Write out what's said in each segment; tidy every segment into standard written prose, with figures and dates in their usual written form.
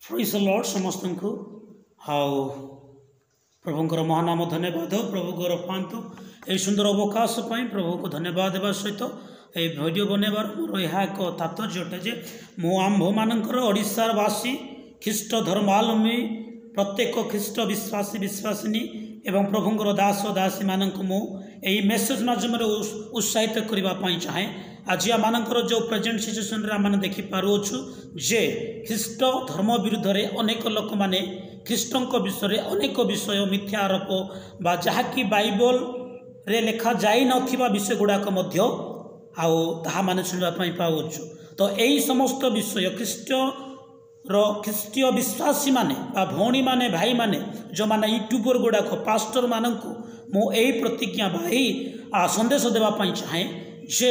Praise the Lord समस्त को how प्रभुंकर Mahanama धन्यवाद प्रभु गौरव पातु यह सुंदर अवकाश प्रभु को धन्यवाद देवा सहित ये भिडियो बनवार मोर यह एक तात्पर्य अटे जे मु आंभ मानकर ओडिशावासी ख्रीष्ट धर्मावलंबी प्रत्येक ख्रीष्ट विश्वासी विश्वासिनी एवं प्रभुंकर दास दासी मानक मु यही मेसेज माध्यम उत्साहित करने चाहे आज आम जो प्रेजेंट सिचुएसन आम देखिपुँ जे ख्रीष्ट धर्म विरुद्ध में अनेक लोक मैंने ख्रीष्टों विषय अनेक विषय मिथ्या आरोप बा जहाँकि बाइबल रे लेखा जाई नथिबा विषय गुड़ाक आने शुणापी पाऊँ तो यही समस्त विषय ख्रीष्टीय विश्वासी माने बा भौणी माने भाई माने जो माने यूट्यूबर गुड़ाक पास्टर मानक मु यही प्रतिज्ञा भाई संदेश देवाई चाहे जे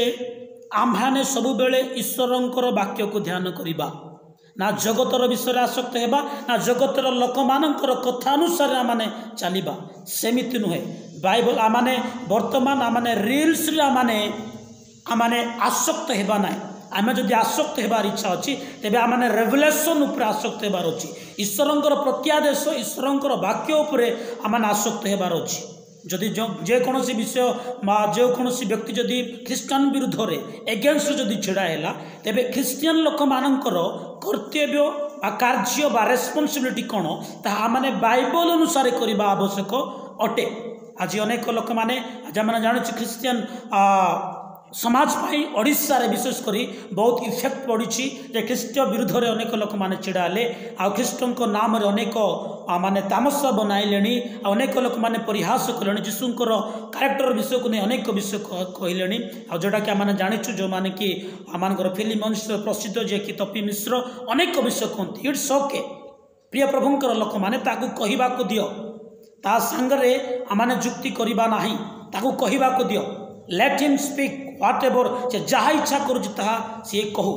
आम्हाने सबु बेले ईश्वरंकर वाक्य को ध्यान करिबा ना जगतर विषय आसक्त हेबा ना जगतर लोक मानकर कथा अनुसार आमाने चलिबा सेमिति नुहे बाइबल आमाने वर्तमान आमाने रील्स आमाने आसक्त हेबा नाय आमे जदि आसक्त हेबार इच्छा अच्छी तेबे आमाने रेवलेशन उपरे आसक्त हेबार अछि ईश्वरंकर प्रत्यादेश ईश्वरंकर वाक्य उपरे आमाने आसक्त हेबार अछि जदि जेकोसी विषय जेकोसी व्यक्ति जदि ख्रीष्टान विरुद्ध में एगेन्स्ट जदि छिड़ा है तेबे ख्रीस्टियन लोक मानकर कर्तव्य कार्य बा रेस्पॉन्सिबिलिटी कौन ताहा माने बाइबल अनुसार करने आवश्यक अटे। आज अनेक लोक मैंने आज आम जानु ख्रीस्टियन समाज पाई ओडिशा रे विशेषकर बहुत इफेक्ट पड़ी जे ख्रीष्ट विरुद्ध में अनेक लोक मैंने छिड़ा है आ ख्रीष्टों नाम रे अनेक माने तामसा बनाइले अनेक लोक मैंने परिहास कले जीशुंकर कैरेक्टर विषय को नहीं अनेक विषय कहले जोटा कि आम जाचु जो मैंने कि आम फिल्म प्रसिद्ध जे कि तपी मिश्र अनेक विषय कहते इट्स ओके प्रिय प्रभुंकर लोक मैंने कहवा दियो ता सांगरे आम जुक्ति करवा ना कहवा दियो let him speak what ever से जहाँ इच्छा करुँच सी कहू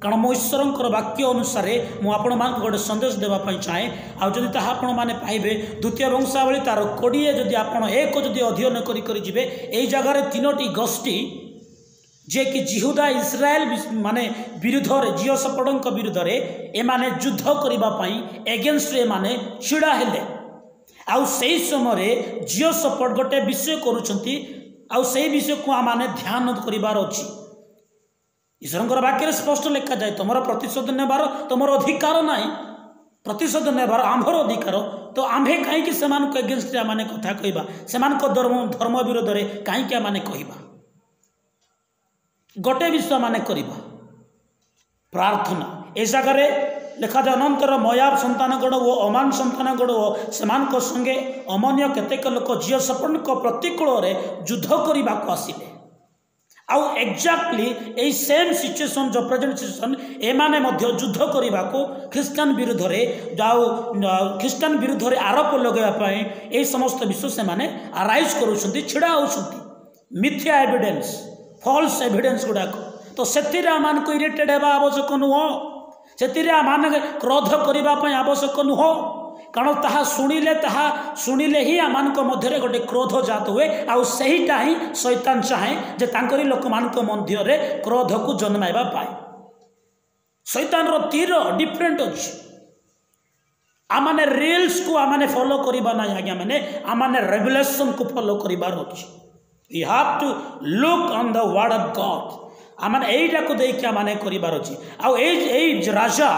कारण मो ईश्वरंकर वाक्य अनुसार मुझे गोटे संदेश देवाई चाहे आदि आपण मैंने पाइबे द्वितीय वंशावली तार 20 जदि आप एक जदि अध्ययन करें यही जगार 3टी गोष्ठी जे कि जिहुदा इस्राएल माने विरुद्ध जियो सपड़ विरुद्ध में एमाने युद्ध करने एगेन्स्ट एमाने छिड़ा हेले आउ से समय जियो सपड़ गोटे विषय करुँच से विषय को आम ध्यान करार अच्छी ईश्वर वाक्य स्पष्ट लिखा जाए तुम प्रतिशोध नेबार तुम अधिकार ना प्रतिशोध नेबार आंभर अधिकार तो आंभे कहीं एगेन्स्ट आम कथा कहवा से धर्म विरोध में कहीं आम कहवा गोटे विषय मान करवा प्रार्थना ए जगार लिखा जाए अनंतर मयाब संतानगण ओ अमान संतानगण से संगे अमन्य केतेक लोक जियो सपन प्रतिकूल युद्ध करने को आसिले आउ एक्जाक्टली यही सेम सिचुएसन जो प्रेजेंट सिचुएसन एमाने मध्य युद्ध करने को ख्रीष्टान विरुद्ध में जाओ ख्रीष्टान विरुद्ध में आरोप लगाई यही समस्त विषय से माने अराइज करुँच छिड़ा होती मिथ्या एविडेंस फॉल्स एविडेंस गुड़ाक तो से आम को इरिटेड होगा आवश्यक नुह से आम क्रोध करने आवश्यक नुह कारण शुणिले ही आम मध्य गोटे क्रोध जात हुए आउ सहीटा ही शैतान चाहे जे तांकरी लोक मान मध्य क्रोध को जन्माइबा पाए शैतान रो तीर डिफरेंट अच्छी आमने रील्स को आमने फॉलो करबा ना आज्ञा माने आमने रेवलेशन को फॉलो करबार अच्छी you have to look on the word of God आमने एटा को देखि आमने करबार अच्छी आउ ए राजा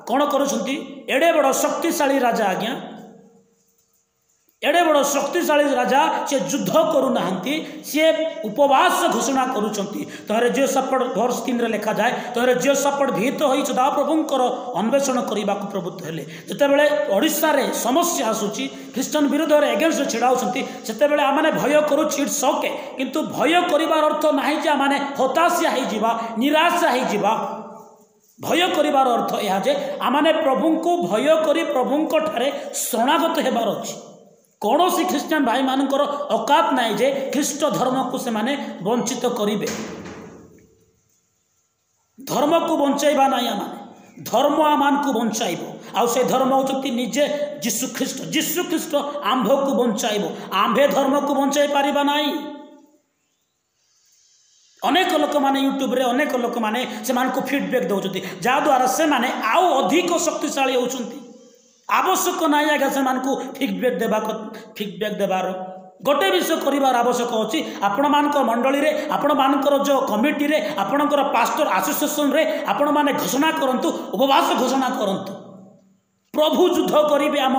कौन करुँच एडे बड़ शक्तिशाली राजा आज्ञा एडे बड़ शक्तिशाली राजा से युद्ध करूना सी उपवास घोषणा करुँच जियो सपड़ वर्ष 3 लिखा जाए तोहरे जियो सपड़ भीत हो सदा प्रभुंकर अन्वेषण करने को प्रवृत्त हेले जितेबाला ओडिशा रे समस्या आसूची ख्रीष्टान विरुद्ध में एगेन्स्ट छिड़ाऊँच से आमने भय करुँ इट्स ओके किंतु भय करार अर्थ ना जे आमने हताशा हो निराशा हो भय करार अर्थ यह जे आमने प्रभु को भय करी प्रभुंक ठारे शरणागत हेबार अच्छी कौन सी ख्रीष्टान भाई मानकर औकात नाई जे ख्रीष्ट धर्म को से माने वंचित करिवे धर्म को बंचाइबा नाई आमाने धर्म आमान को बंचाइब आउ से धर्म होती निजे जीशु ख्रीष्ट आंभ को बंचाइब आंभे धर्म को बंचाई पारिबा नाई अनेक लोक मैंने यूट्यूब रे अनेक लोक मैंने से फीडबैक दौरान जहाद्वारा से माने आउ अधिक शक्तिशाली होती आवश्यक ना आज्ञा से फीडबैक देवार गोटे विषय करार आवश्यक अच्छी आपण मान मंडली रे आपण मानकर जो कमिटी रे आपणकर पास्टर एसोसिएशन रे आपण माने घोषणा करंतु उपवास घोषणा करंतु प्रभु युद्ध करेंगे आम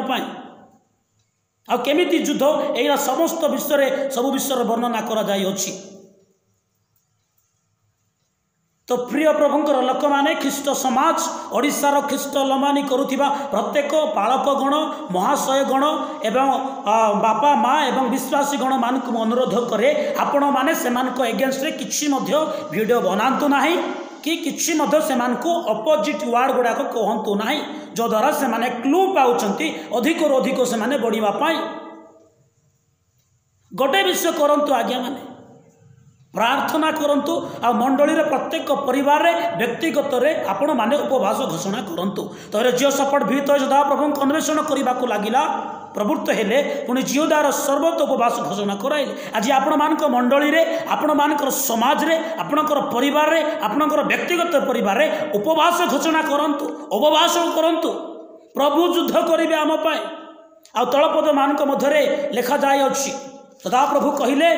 आ केमिति युद्ध एरा समस्त विषय सब विषय वर्णना करा जाई अछि। तो प्रिय प्रभुंकर लोक माने ख्रीष्ट समाज ओडिशार ख्रीष्ट लमानी करुथिबा प्रत्येक पालक गण महाशय गण एवं बापा माँ एवं विश्वासी गण मानक अनुरोध करे आपण माने सेमानक एगेंस्ट रे किछि मध्य वीडियो बनांतु नाही कि किछि मध्य सेमानको अपोजिट वर्ड गुडाक कहंतु नाही जो द्वारा से माने क्लू पाउछंती अधिक रो अधिक से माने बढ़िबा पाई गोटे विषय करंतु आज्ञा माने प्रार्थना करंतु आ मंडली रे प्रत्येक परिवार रे व्यक्तिगत रे आपण माने उपवास घोषणा करंतु तो जियो सपोर्ट भीत सदा प्रभु अन्वेषण करने को लगिला प्रवृत्त हेले पुणी जियोदार सर्वत उपवास घोषणा कराइले आज आपण मानक मंडली रे आपण मानकर समाज रे आपणकर परिवार रे आपणकर व्यक्तिगत परिवार रे उपवास घोषणा करंतु उपवास करंतु प्रभु युद्ध करिवे आम पाए आ तळपद मानक मध्यरे लेखा जाय अछि सदा प्रभु कहिले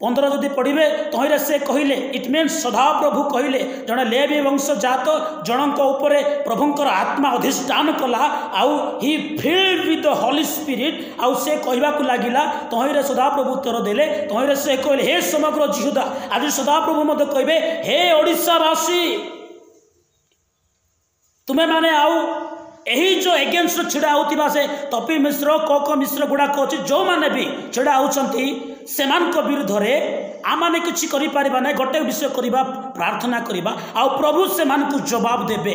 15 जदि पढ़े तहिरे से कहले इट मीन्स सदा प्रभु कहले जड़े लेवी वंश जात जनक उपरे प्रभुंकर आत्मा अधिष्ठान कला आउ he filled with the holy spirit आउ से कहवा को लगिला तहिरे सदा प्रभु उत्तर देले तहिरे से कहले हे समग्र जिहुदा आज सदा प्रभु मत कहबे हे ओडिशावासी तुम्हें माने आउ यही जो एगेंस्ट छिड़ा होता से तपी मिश्र कोक मिश्र गुड़ाक अच्छे जो मैंने भी छिड़ा होती से विरुद्ध में आमने किसी ना गोटे विषय करवा प्रार्थना करवा आ प्रभु से जवाब देवे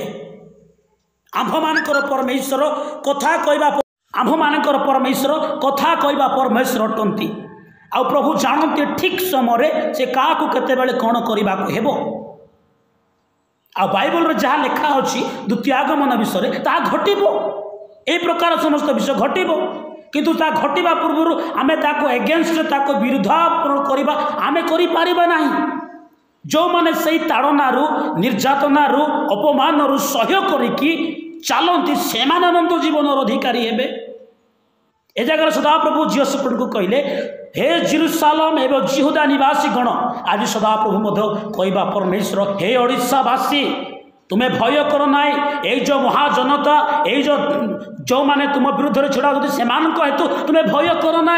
आम्भ मानकर परमेश्वर कथा कहवा आम्भ मानकर परमेश्वर कथा कहवा परमेश्वर अटंती आ प्रभु जानते ठीक समय से क्या केतेबेले कौन करने को हेबो आ बाइबल रे जहाँ लेखा अच्छी द्वितीय आगमन विषय ता घटिबो ए प्रकार समस्त विषय घटिबो किंतु ता घटिबा पूर्व आमे ताको एगेंस्ट ताको विरुद्धापन करबा आमे करि पारिबा नाही जो माने सही ताड़नारू निर्यातनारू अपमानरू सह्य करिकी चालंती सेमानंद जीवन अधिकारी हेबे ए जगह सदा प्रभु जियोसपन को कहले हे जेरूशलेम एवं जिहुदा निवासी गण आज सदा प्रभु मध्य कहवा परमेश्वर हे ओडिशावासी तुम्हें भय कर ना ये जो महाजनता ये जो माने तुम विरुद्ध छिड़ा होती से हेतु तुम्हें भय कर ना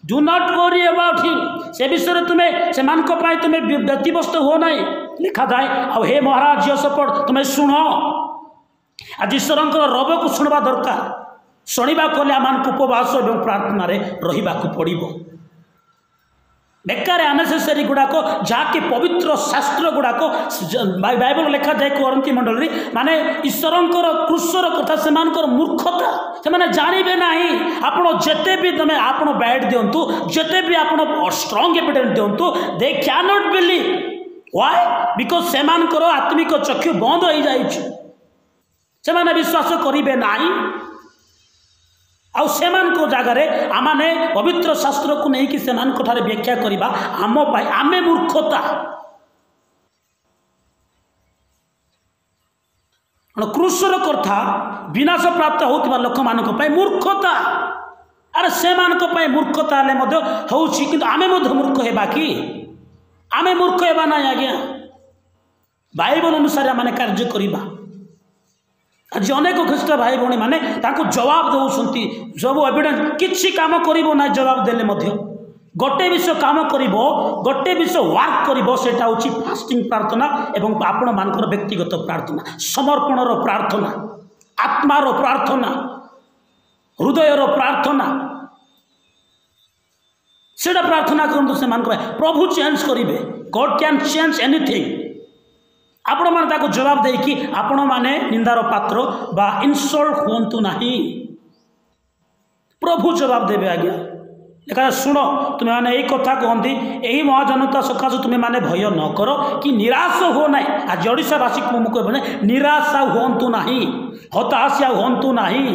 do not worry about him से विषय तुम्हें से तुम्हें व्यतिव्यस्त हो ना लिखा जाए आ हे महाराज जियोसपन तुम्हें शुण आज ईश्वर रब को शुणवा दरकार शुणा कले आम उपवास और प्रार्थना रहा पड़ो बेकार अनेसेसरी गुड़ाक जहाँकि पवित्र शास्त्र गुड़ाक बाइबल लेखा जाए करती मंडली माने ईश्वर क्रूसर कथा से मूर्खता से जानवे ना आपड़ जिते भी तुम आप बैड दिंतु जिते भी आप स्ट्रंग एविडेंस दिंतु they can not believe why because से आत्मिक चक्षु बंद हो जाए विश्वास करेंगे ना आउ सेमान को जगार आमाने पवित्र शास्त्र को लेकिन से व्याख्या करवा आम आमे मूर्खता क्रूसर कथा विनाश प्राप्त होता लोक मान मूर्खता अरे से मूर्खता कि आमे मूर्ख हेबा कि आमे मूर्ख हेबा ना आज्ञा बाइबल अनुसार आम कार्य करवा आज अनेक ख्रीष्ट भाई भौणी मैंने जवाब दौरान सब एविडेंस किसी काम कर ना जवाब देले गोटे विषय काम कर गोटे विषय वर्क कर हूँ फास्टिंग प्रार्थना एवं आपण मानकर व्यक्तिगत प्रार्थना समर्पणर प्रार्थना आत्मार प्रार्थना हृदयर प्रार्थना से प्रार्थना करूँ से प्रभु चेंज करेंगे गॉड कैन चेंज एनीथिंग आपण माने जवाब देकी आपण माने निंदार पात्र बा इनसल्ट होंतु नाही प्रभु जवाब देवे आज्ञा लेकिन शुण तुम्हें मैंने यही कथा कहती यही महाजनता सकाशे तुम्हें मैंने भय न कर कि निराश हो ना आज ओडिशावासी को मुझे कह निराशा होंतु नाही हताशा होंतु नाही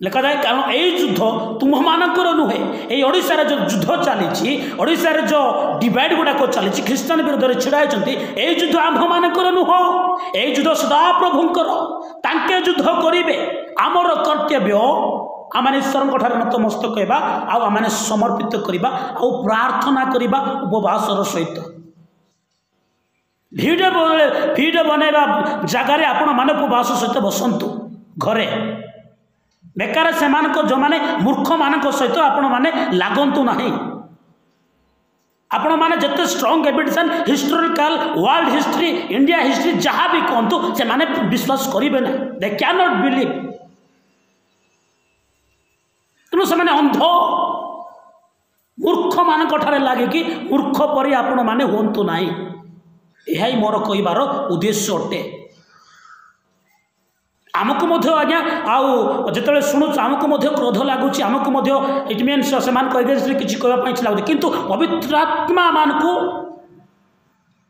ଲେଖା ଯାଏ କାରଣ ଏଇ ଯୁଦ୍ଧ ତୁମମାନଙ୍କର ନୁହେଁ। ଏଇ ଓଡ଼ିଶାରେ ଯେଉଁ ଯୁଦ୍ଧ ଚାଲିଛି, ଓଡ଼ିଶାରେ ଯେଉଁ ଡିଭାଇଡ୍ ଗୁଡ଼ାକ ଚାଲିଛି, ଖ୍ରୀଷ୍ଟିଆନ ବିରୋଧରେ ଛିଡ଼ା ହେଇଛନ୍ତି, ଏଇ ଯୁଦ୍ଧ ଆମ୍ଭମାନଙ୍କର ନୁହଁ। ଏଇ ଯୁଦ୍ଧ ସଦାପ୍ରଭୁଙ୍କର। ତାଙ୍କେ ଯୁଦ୍ଧ କରିବେ। ଆମର କର୍ତ୍ତବ୍ୟ ଆମମାନେ ଈଶ୍ୱରଙ୍କ ଠାରେ ନତମସ୍ତକ ହେବା, ଆଉ ଆମମାନେ ସମର୍ପିତ କରିବା, ଆଉ ପ୍ରାର୍ଥନା କରିବା ଉପବାସର ସହିତ। ଭିଡ଼ିଓ ବନେଇବା ଜାଗାରେ ଆପଣମାନେ ଉପବାସ ସହିତ ବସନ୍ତୁ ଘରେ। ବେକାର ସେମାନଙ୍କ ଯେଉଁମାନେ ମୂର୍ଖମାନଙ୍କ ସହିତ ଆପଣମାନେ ଲାଗନ୍ତୁ ନାହିଁ। ଆପଣମାନେ ଯେତେ strong evidence historical world history, India history ଯାହା ବି କୁହନ୍ତୁ, ସେମାନେ ବିଶ୍ୱାସ କରିବେ ନାହିଁ। They can not believe. ତେଣୁ ସେମାନେ ଅନ୍ଧ ମୂର୍ଖମାନଙ୍କ ଠାରେ ଲାଗିକି ମୂର୍ଖ ପରି ଆପଣମାନେ ହୁଅନ୍ତୁ ନାହିଁ। ଏହା ହିଁ ମୋର କହିବାର ଉଦ୍ଦେଶ୍ୟ ଅଟେ। ଆମକୁ ମଧ୍ୟ ଆଜ୍ଞା ଆଉ ଯେତେବେଳେ ଶୁଣୁଛୁ ଆମକୁ ମଧ୍ୟ କ୍ରୋଧ ଲାଗୁଛି, ଆମକୁ ମଧ୍ୟ ଇଟ୍ ମିନ୍ସ ସେମାନଙ୍କ ଏଗେନ୍ଷ୍ଟରେ କିଛି କହିବା ପାଇଁ ଇଚ୍ଛା ଲାଗୁଛି, କିନ୍ତୁ ପବିତ୍ର ଆତ୍ମା ମାନଙ୍କୁ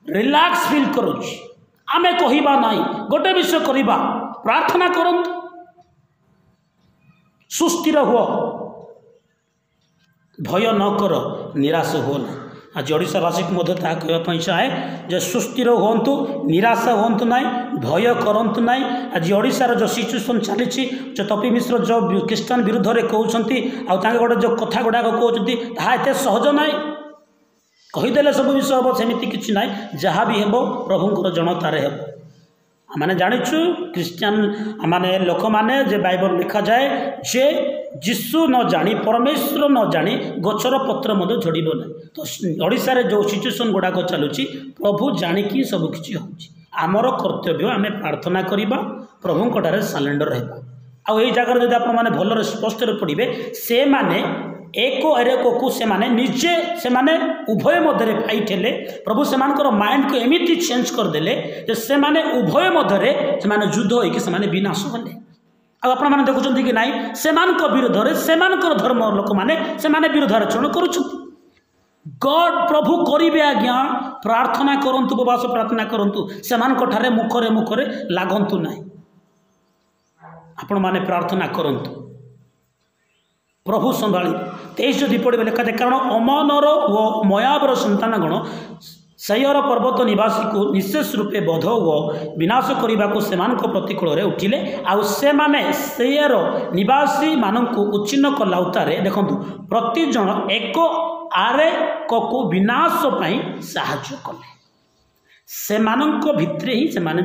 ରିଲାକ୍ସ ଫିଲ୍ କରୁଛି। ଆମେ କହିବା ନାହିଁ, ଗୋଟେ ବିଷୟ କରିବା, ପ୍ରାର୍ଥନା କରନ୍ତୁ, ସୁସ୍ଥିର ହୁଅ, ଭୟ ନ କର, ନିରାଶ ହୁଅ ନାହିଁ। ଆଜି ଓଡ଼ିଶାବାସୀକୁ ମଧ୍ୟ ତାହା କହିବା ପାଇଁ ଚାହେଁ ଯେ ସୁସ୍ଥିର ହୁଅନ୍ତୁ, ନିରାଶ ହୁଅନ୍ତୁ ନାହିଁ, ଭୟ କରନ୍ତୁ ନାହିଁ। ଆଜି ଓଡ଼ିଶାର ଯେଉଁ ସିଚୁଏସନ୍ ଚାଲିଛି, ଯେଉଁ ତପି ମିଶ୍ର ଯେଉଁ ଖ୍ରୀଷ୍ଟିଆନ ବିରୁଦ୍ଧରେ କହୁଛନ୍ତି, ଆଉ ତାଙ୍କେ ଗୋଟେ ଯେଉଁ କଥା ଗୁଡ଼ାକ କହୁଛନ୍ତି, ତାହା ଏତେ ସହଜ ନାହିଁ। କହିଦେଲେ ସବୁ ବିଷୟ ହେବ ସେମିତି କିଛି ନାହିଁ। ଯାହା ବି ହେବ ପ୍ରଭୁଙ୍କର ଜଣତାରେ ହେବ। ଆମେ ଜାଣିଛୁ ଖ୍ରୀଷ୍ଟିଆନ ମାନେ ଲୋକମାନେ ଯେ ବାଇବଲ ଲେଖାଯାଏ ଯେ ଯୀଶୁ ନ ଜାଣି, ପରମେଶ୍ୱର ନ ଜାଣି ଗଛର ପତ୍ର ମଧ୍ୟ ଝଡ଼ିବ ନାହିଁ। ତ ଓଡ଼ିଶାରେ ଯେଉଁ ସିଚୁଏସନ୍ ଗୁଡ଼ାକ ଚାଲୁଛି, ପ୍ରଭୁ ଜାଣିକି ସବୁକିଛି ହେଉଛି। ଆମର କର୍ତ୍ତବ୍ୟ ଆମେ ପ୍ରାର୍ଥନା କରିବା, ପ୍ରଭୁଙ୍କଠାରେ ସାଲେଣ୍ଡର ହେବା। ଆଉ ଏଇ ଜାଗାରେ ଯଦି ଆପଣମାନେ ଭଲରେ ସ୍ପଷ୍ଟରେ ପଢ଼ିବେ, ସେମାନେ ଏକ ଏକକୁ ସେମାନେ ଉଭୟ ମଧ୍ୟରେ ଫାଇଟ୍ ହେଲେ। ପ୍ରଭୁ ସେମାନଙ୍କର ମାଇଣ୍ଡକୁ ଏମିତି ଚେଞ୍ଜ କରିଦେଲେ ଯେ ସେମାନେ ଉଭୟ ମଧ୍ୟରେ ସେମାନେ ଯୁଦ୍ଧ ହୋଇକି ସେମାନେ ବିନାଶ ହେଲେ। ଆଉ ଆପଣମାନେ ଦେଖୁଛନ୍ତି କି ନାହିଁ, ସେମାନଙ୍କ ବିରୋଧରେ ସେମାନଙ୍କର ଧର୍ମ ଲୋକମାନେ ସେମାନେ ବିରୋଧାଚରଣ କରୁଛନ୍ତି। ଗଡ୍ ପ୍ରଭୁ କରିବେ ଆଜ୍ଞା। ପ୍ରାର୍ଥନା କରନ୍ତୁ, ଉପବାସ ପ୍ରାର୍ଥନା କରନ୍ତୁ, ସେମାନଙ୍କଠାରେ ମୁଖରେ ଲାଗନ୍ତୁ ନାହିଁ। ଆପଣମାନେ ପ୍ରାର୍ଥନା କରନ୍ତୁ, ପ୍ରଭୁ ସମ୍ଭାଳିବେ। 23 ଯଦି ପଢ଼ିବେ ଲେଖାଯାଏ, କାରଣ ଅମନର ଓ ମୟାବର ସନ୍ତାନଗଣ ସେୟର ପର୍ବତ ନିବାସୀକୁ ନିଶେଷ ରୂପେ ବଧ ଓ ବିନାଶ କରିବାକୁ ସେମାନଙ୍କ ପ୍ରତିକୂଳରେ ଉଠିଲେ। ଆଉ ସେମାନେ ସେୟର ନିବାସୀମାନଙ୍କୁ ଉଚ୍ଛିନ୍ନ କଲା ଉତ୍ତାରେ, ଦେଖନ୍ତୁ, ପ୍ରତି ଜଣ ଏକ ଆରେକକୁ ବିନାଶ ପାଇଁ ସାହାଯ୍ୟ କଲେ। ସେମାନଙ୍କ ଭିତରେ ହିଁ ସେମାନେ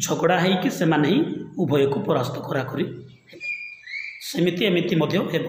ଝଗଡ଼ା ହେଇକି ସେମାନେ ହିଁ ଉଭୟକୁ ପରାସ୍ତ କରାକରି ହେଲେ। ସେମିତି ଏମିତି ମଧ୍ୟ ହେବ।